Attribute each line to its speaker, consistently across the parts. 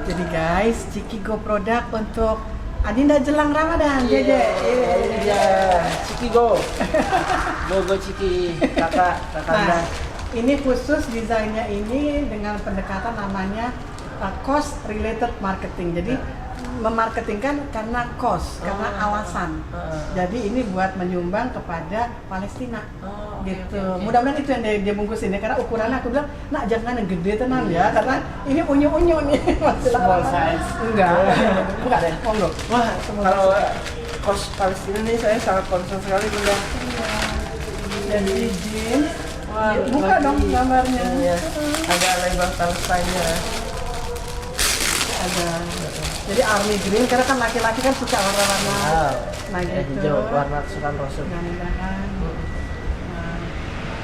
Speaker 1: Jadi guys, Ciki Go produk untuk Adinda jelang Ramadan, Jeje.
Speaker 2: Iya, Ciki Go. Go Ciki, kakak Anda.
Speaker 1: Ini khusus desainnya ini dengan pendekatan namanya cost related marketing. Jadi memarketingkan karena cost, karena alasan. Jadi ini buat menyumbang kepada Palestina. Gitu. Mudah-mudahan itu yang dia bungkusin ya, karena ukurannya aku bilang, nak jangan yang gede tenan ya, karena ini unyu-unyu nih.
Speaker 2: Small size.
Speaker 1: Enggak deh, monggo.
Speaker 2: Wah, kalau kos Palestina nih saya sangat concern sekali Bunda.
Speaker 1: Jadi jeans.
Speaker 2: Wah,
Speaker 1: buka dong gambarnya.
Speaker 2: Iya. Ada label Palestina.
Speaker 1: Ada. Jadi army green, karena kan laki-laki kan suka warna-warna. Nah gitu.
Speaker 2: Hijau, warna kesukaan Rasul.
Speaker 1: Mudah-mudahan.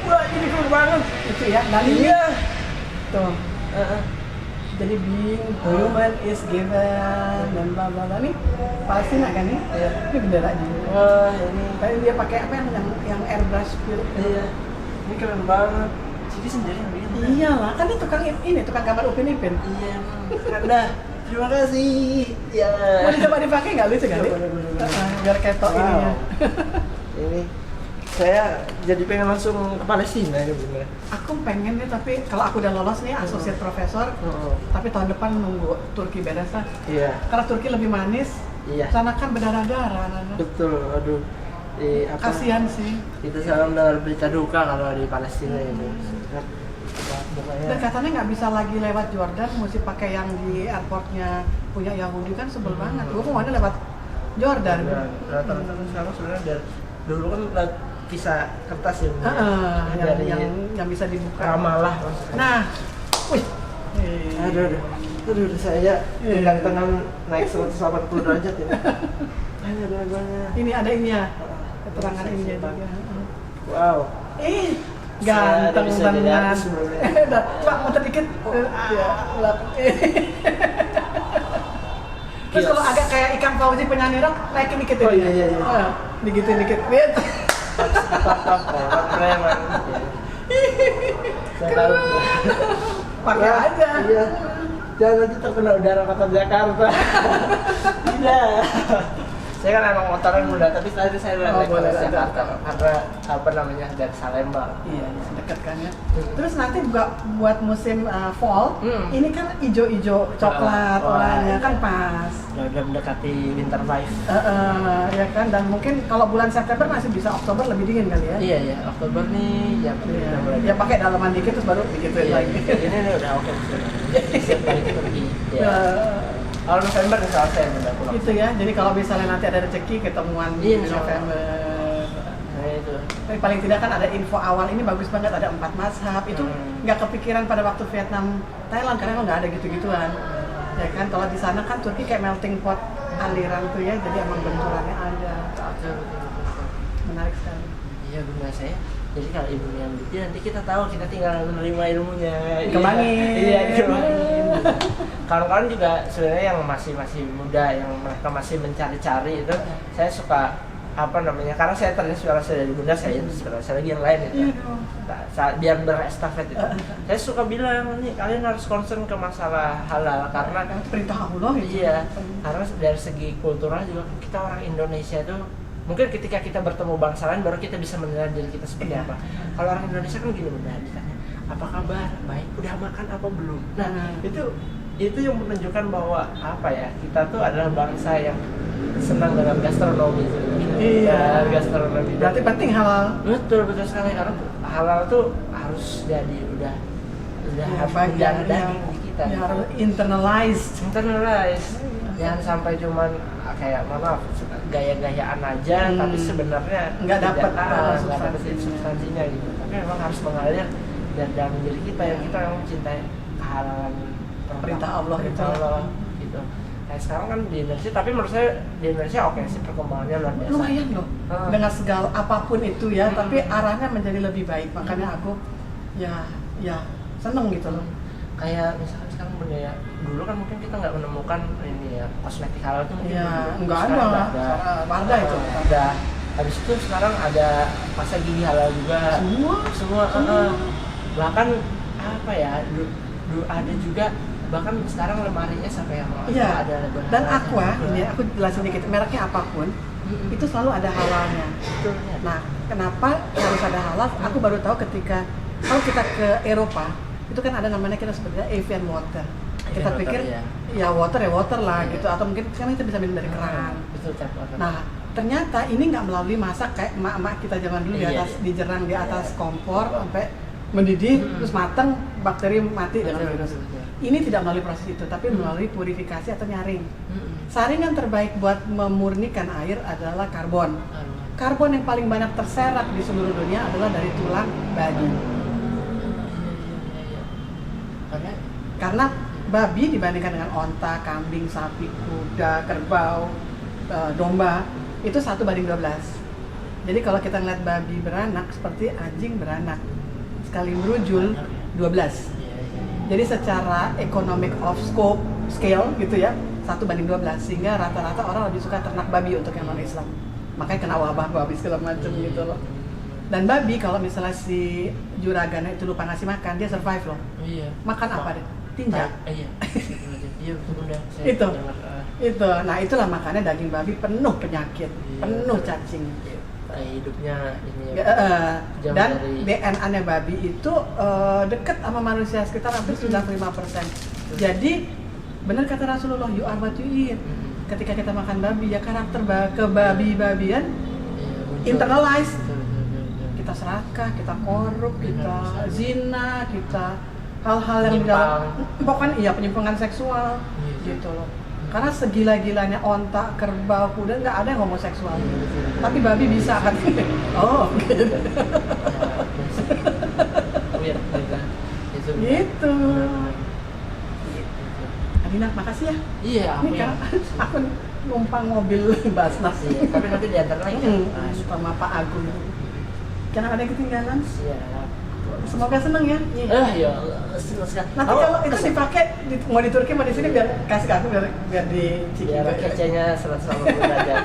Speaker 2: Wah, ini cool banget.
Speaker 1: Itu ya, dan ini
Speaker 2: Iya.
Speaker 1: tuh. Jadi being human is given dan bla bla bla. Nih Palestina kan nih?
Speaker 2: Iya.
Speaker 1: Ini benderanya.
Speaker 2: Wah, ini.
Speaker 1: Tadi dia pakai apa yang airbrush film.
Speaker 2: Iya. Ini keren banget. Ciki sendiri yang bikin.
Speaker 1: Iyalah, kan ini tukang gambar Upin Ipin.
Speaker 2: Iya. Anda. Terima kasih. Ya.
Speaker 1: Mau dicoba dipakai nggak lucu kali? Biar ketok ininya.
Speaker 2: Ini saya jadi pengen langsung ke Palestina ya bener.
Speaker 1: Aku pengen nih, tapi kalau aku udah lolos nih associate profesor, tapi tahun depan nunggu Turki beres lah.
Speaker 2: Iya.
Speaker 1: Karena Turki lebih manis.
Speaker 2: Iya.
Speaker 1: Sana kan berdarah-darah, Nana.
Speaker 2: Betul. Aduh.
Speaker 1: Kasihan sih.
Speaker 2: Kita selalu dengar berita duka kalau di Palestina itu.
Speaker 1: Dan katanya nggak bisa lagi lewat Jordan, mesti pakai yang di airportnya punya Yahudi, kan sebel banget. Gue kemana lewat Jordan.
Speaker 2: Rata-rata sekarang sebenarnya dari dulu kan kisah kertas ya.
Speaker 1: Yang bisa dibuka.
Speaker 2: Ramallah maksudnya.
Speaker 1: Nah, wih.
Speaker 2: Aduh, saya dengan tangan naik 180 derajat ya.
Speaker 1: Ini ada ini ya, keterangan ini ya juga.
Speaker 2: Wow.
Speaker 1: Ganteng banget. Pak, muter dikit. Terus kalau agak kayak ikan Fauzi penyanyi rock, naikin dikit ya.
Speaker 2: Oh iya.
Speaker 1: Digitin dikit. Lihat.
Speaker 2: Preman. Saya tahu.
Speaker 1: Pakai aja.
Speaker 2: Iya. Jangan nanti terkena udara kota Jakarta. Tidak. Saya kan emang motoran muda, tapi tadi saya naik ke Jakarta karena apa namanya dari Salemba.
Speaker 1: Iya, dekat kan ya. Terus nanti buat musim fall, ini kan ijo-ijo coklat oranye kan pas.
Speaker 2: Udah mendekati winter life.
Speaker 1: Ya kan, dan mungkin kalau bulan September masih bisa, Oktober lebih dingin kali ya.
Speaker 2: Iya, Oktober nih ya mulai.
Speaker 1: Ya pakai dalaman dikit terus baru digituin lagi.
Speaker 2: Ini udah oke sudah. Siap balik pergi. Awal November insya Allah saya udah pulang.
Speaker 1: Gitu ya, jadi kalau misalnya nanti ada rezeki ketemuan di November.
Speaker 2: Nah itu.
Speaker 1: Tapi paling tidak kan ada info awal, ini bagus banget, ada 4 mazhab. Itu nggak kepikiran pada waktu Vietnam, Thailand, karena nggak ada gitu-gituan. Ya kan, kalau di sana kan Turki kayak melting pot aliran tuh ya, jadi emang benturannya ada. Menarik sekali.
Speaker 2: Iya Bunda saya. Jadi kalau ibu yang bikin nanti kita tahu, kita tinggal menerima ilmunya.
Speaker 1: Kembangin.
Speaker 2: Iya, dikembangin. Kawan-kawan juga sebenarnya yang masih muda, yang mereka masih mencari-cari itu, saya suka apa namanya? Karena saya terinspirasi dari Bunda, saya inspirasi lagi yang lain itu. Biar berestafet itu. Saya suka bilang nih, kalian harus concern ke masalah halal karena
Speaker 1: perintah Allah itu.
Speaker 2: Iya. Karena dari segi kultural juga kita orang Indonesia itu mungkin ketika kita bertemu bangsa lain baru kita bisa menilai diri kita seperti apa. Kalau orang Indonesia kan gini Bunda, ditanya apa kabar, baik, udah makan apa belum. Nah itu yang menunjukkan bahwa apa ya, kita tuh adalah bangsa yang senang dengan gastronomi.
Speaker 1: Iya,
Speaker 2: gastronomi.
Speaker 1: Berarti penting halal.
Speaker 2: Betul sekali, karena halal tuh harus jadi udah
Speaker 1: bagian
Speaker 2: daging di kita.
Speaker 1: Ya, harus internalize.
Speaker 2: Jangan sampai cuman kayak maaf gaya-gayaan aja, tapi sebenarnya
Speaker 1: nggak dapat
Speaker 2: substansinya gitu. Tapi memang harus mengalir dan dalam diri kita yang kita memang mencintai kehalalan
Speaker 1: perintah Allah itu.
Speaker 2: Gitu. Nah sekarang kan di Indonesia, tapi menurut saya di Indonesia oke sih perkembangannya luar biasa.
Speaker 1: Lumayan loh, dengan segala apapun itu ya, tapi arahnya menjadi lebih baik. Makanya aku ya seneng gitu loh.
Speaker 2: Kayak misalkan sekarang Bunda ya, dulu kan mungkin kita nggak menemukan ini ya kosmetik halal itu mungkin
Speaker 1: nggak ada lah, ada itu.
Speaker 2: Ada. Habis itu sekarang ada pasta gigi halal juga. Semua. Bahkan apa ya, ada juga bahkan sekarang lemarinya sampai yang
Speaker 1: Iya.
Speaker 2: ada
Speaker 1: Dan Aqua, ini aku jelasin dikit, mereknya apapun, itu selalu ada halalnya.
Speaker 2: Betul, ya.
Speaker 1: Nah, kenapa harus ada halal? Aku baru tahu ketika kalau kita ke Eropa, itu kan ada namanya kita sebutnya Evian water. Kita
Speaker 2: Evian
Speaker 1: pikir
Speaker 2: water,
Speaker 1: ya water lah
Speaker 2: Iya.
Speaker 1: gitu, atau mungkin sekarang kita bisa minum dari keran.
Speaker 2: Betul, tap water.
Speaker 1: Nah, ternyata ini nggak melalui masak kayak emak-emak kita zaman dulu di
Speaker 2: Iya,
Speaker 1: atas
Speaker 2: iya.
Speaker 1: dijerang di atas
Speaker 2: Iya.
Speaker 1: kompor sampai mendidih terus matang, bakteri mati dengan
Speaker 2: Betul,
Speaker 1: virus.
Speaker 2: betul, betul.
Speaker 1: Ini tidak melalui proses itu, tapi melalui purifikasi atau nyaring.
Speaker 2: Mm-mm.
Speaker 1: Saringan terbaik buat memurnikan air adalah karbon.
Speaker 2: Aduh.
Speaker 1: Karbon yang paling banyak terserap di seluruh dunia adalah dari tulang babi.
Speaker 2: Iya.
Speaker 1: Karena babi dibandingkan dengan onta, kambing, sapi, kuda, kerbau, domba, itu 1:12. Jadi kalau kita ngeliat babi beranak seperti anjing beranak, sekali merujul 12. Jadi secara economic of scale gitu ya, 1:12, sehingga rata-rata orang lebih suka ternak babi untuk yang non-Islam. Makanya kena wabah babi segala macam gitu loh. Dan babi kalau misalnya si juragannya itu lupa ngasih makan, dia survive loh.
Speaker 2: Iya.
Speaker 1: Makan apa deh? Tinja.
Speaker 2: Iya. Iya, betul udah.
Speaker 1: Itu. Itu. Nah, itulah makanya daging babi penuh penyakit,
Speaker 2: Iya.
Speaker 1: penuh cacing.
Speaker 2: Hidupnya ini jauh
Speaker 1: Dan
Speaker 2: dari-
Speaker 1: DNA-nya babi itu dekat sama manusia sekitar hampir 95%. Jadi benar kata Rasulullah, you are what you eat. Ketika kita makan babi, ya karakter kebabi-babian internalize. Kita serakah, kita korup, kita zina, kita hal-hal yang di dalam pokoknya iya penyimpangan seksual gitu loh. Karena segila-gilanya onta, kerbau, kuda nggak ada yang homoseksual. Tapi babi bisa kan? Oh, gitu. Gitu. Adina, makasih ya.
Speaker 2: Iya, aku
Speaker 1: Ini
Speaker 2: yang
Speaker 1: kan aku numpang mobil Basnas.
Speaker 2: iya, tapi nanti diantar lagi kan. Nah,
Speaker 1: Sama Pak Agung. Jangan ada yang ketinggalan.
Speaker 2: siap.
Speaker 1: Semoga seneng ya.
Speaker 2: Ya Allah, senang sekali.
Speaker 1: Nanti kalau itu dipakai mau di Turki mau di sini biar kasih ke aku biar di
Speaker 2: biar kecenya 180 derajat.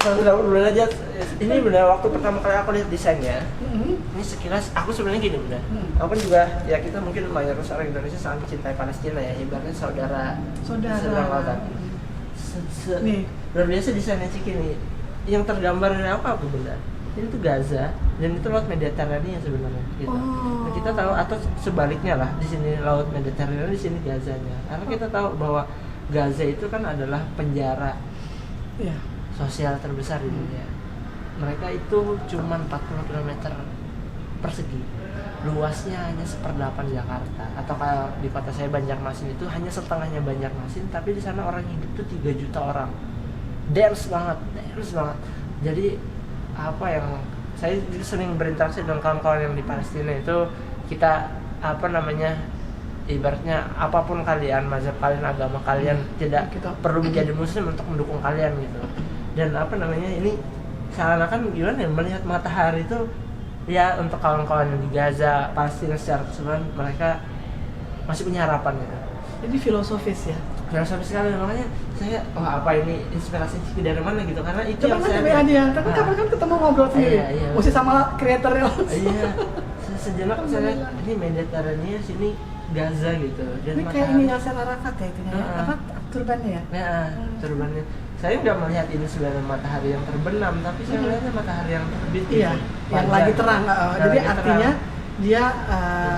Speaker 2: 180 derajat. Ini benar waktu pertama kali aku lihat desainnya. Ini sekilas aku sebenarnya gini benar. Aku kan juga ya kita mungkin mayoritas orang Indonesia sangat mencintai Palestina ya, ibaratnya saudara lautan.
Speaker 1: Nih.
Speaker 2: Luar biasa desainnya Ciki nih. Yang tergambar dari apa bunda? Ini tuh Gaza dan itu laut Mediterania sebenarnya gitu.
Speaker 1: Oh.
Speaker 2: Nah, kita tahu atau sebaliknya lah di sini laut Mediterania, di sini Gazanya. Karena kita tahu bahwa Gaza itu kan adalah penjara
Speaker 1: Iya.
Speaker 2: sosial terbesar di dunia. Mereka itu cuma 40 km persegi. Luasnya hanya 1/8 Jakarta. Atau kalau di kota saya Banjarmasin itu hanya setengahnya Banjarmasin, tapi di sana orang hidup tuh 3 juta orang. Dense banget. Jadi apa yang saya sering berinteraksi dengan kawan-kawan yang di Palestina itu kita apa namanya ibaratnya apapun kalian, mazhab kalian, agama kalian tidak
Speaker 1: Kita
Speaker 2: perlu menjadi muslim untuk mendukung kalian gitu. Dan apa namanya ini seakan-akan gimana ya melihat matahari itu ya untuk kawan-kawan yang di Gaza, Palestina secara keseluruhan mereka masih punya harapan gitu.
Speaker 1: Jadi filosofis ya.
Speaker 2: Sampai sekali makanya saya apa ini inspirasi Ciki dari mana gitu karena itu
Speaker 1: Coba
Speaker 2: yang
Speaker 1: nanti
Speaker 2: saya
Speaker 1: WA dia, tapi kapan kan ketemu ngobrol sendiri.
Speaker 2: Iya.
Speaker 1: Mesti sama kreatornya langsung.
Speaker 2: Iya, sejenak saya lihat ini Mediterania sini Gaza gitu dan
Speaker 1: Ini kayak ini Yasser Arafat ya itu ya. Apa turbannya ya?
Speaker 2: Nah, turbannya. Saya nggak melihat ini sebagai matahari yang terbenam, tapi saya melihatnya matahari yang terbit.
Speaker 1: Iya,
Speaker 2: gitu.
Speaker 1: yang
Speaker 2: Panjang.
Speaker 1: lagi terang. Jadi
Speaker 2: lagi
Speaker 1: artinya
Speaker 2: terang.
Speaker 1: dia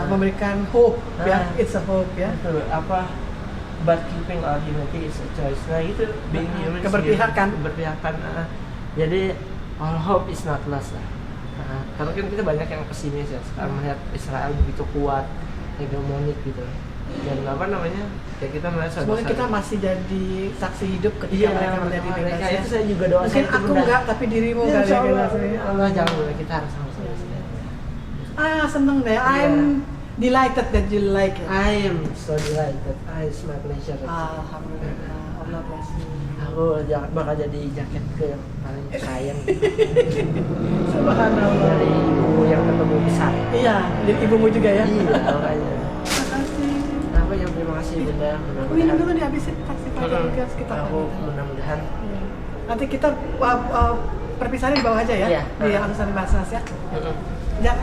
Speaker 1: memberikan hope ya,
Speaker 2: Nah.
Speaker 1: it's a hope ya.
Speaker 2: Betul, apa but keeping our humanity is a choice. Nah itu being human is
Speaker 1: Keberpihakan.
Speaker 2: keberpihakan. Jadi all hope is not lost lah. Karena kan kita banyak yang pesimis ya sekarang melihat Israel begitu kuat, hegemonik gitu. Dan apa namanya? Ya kita melihat
Speaker 1: Semoga kita masih jadi saksi hidup ketika mereka menjadi bebas ya.
Speaker 2: itu saya juga doa.
Speaker 1: Mungkin
Speaker 2: saya itu
Speaker 1: aku
Speaker 2: benar.
Speaker 1: enggak, tapi dirimu
Speaker 2: Ya,
Speaker 1: kali
Speaker 2: insya Allah.
Speaker 1: ya.
Speaker 2: Allah jangan boleh kita harus sama-sama.
Speaker 1: Seneng deh. I'm delighted that you like it.
Speaker 2: I am so delighted. It's my pleasure.
Speaker 1: Alhamdulillah. Allah bless you.
Speaker 2: Aku bakal jadi jaket ke yang paling sayang
Speaker 1: Subhanallah.
Speaker 2: dari ibumu yang ketemu besar.
Speaker 1: Iya, jadi ibumu juga ya.
Speaker 2: Iya, makanya.
Speaker 1: Makasih.
Speaker 2: Apa yang terima kasih bunda.
Speaker 1: Aku minum dulu dihabisin taksi gas kita.
Speaker 2: Aku mudah-mudahan.
Speaker 1: Iya. Nanti kita perpisahannya di bawah aja ya.
Speaker 2: Iya.
Speaker 1: Di Alusan Basnas ya.
Speaker 2: Mm-mm.
Speaker 1: Ya,